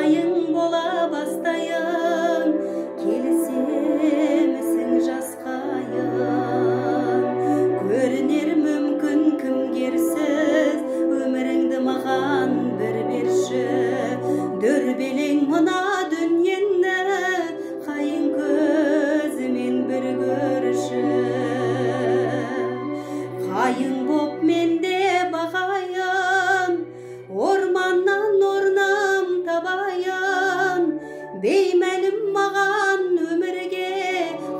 қайың бола бастайын, келісемісің жас қайын. Көрінер мүмкін кімгерсіз, өміріңді маған бір берші. Дүрбелең мына дүниені, қайың көзімен бір көрші. Қайың боп менде бағайын, орманнан орнам табайын. Беймәлім маған өмірге,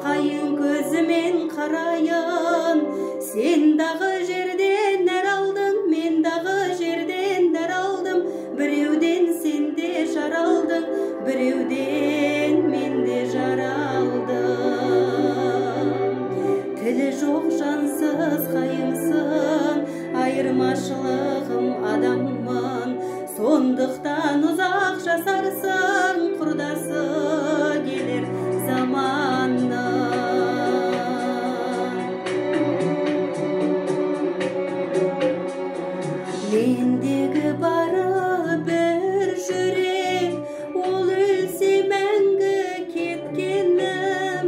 қайың көзімен қарайын. Сен дағы жерден нәр алдың, мен дағы жерден нәр алдым. Біреуден сен де жар алдың, біреуден мен де жар алдым. Тілі жоқ жансыз қайыңсың, айырмашылығым адаммын. Сондықтан ұзақ жасарсың, құрдасы келер заманның. Мендегі бары бір жүрек, ол өлсе мәңгі кеткенім.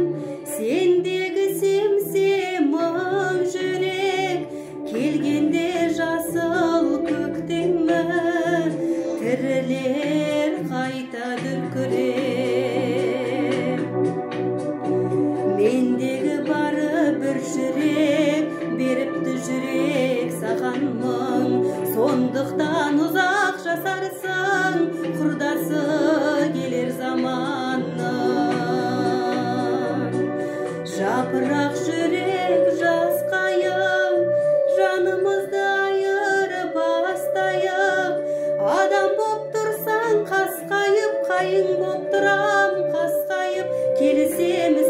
Сендегі семсе мың жүрек, келгенде жасыл көктемі. Тірілер қайта дүркіреп. Мендегі бары бір жүрек, беріпті жүрек саған мың. Сондықтан ұзақ жасарсың, құрдасы келер заманның. Жапырақ жүрек жас қайың, жанымызды айырып бастайық. Адам боп тұрсаң қасқайып, қайың боп тұрам қасқайып. Келісеміз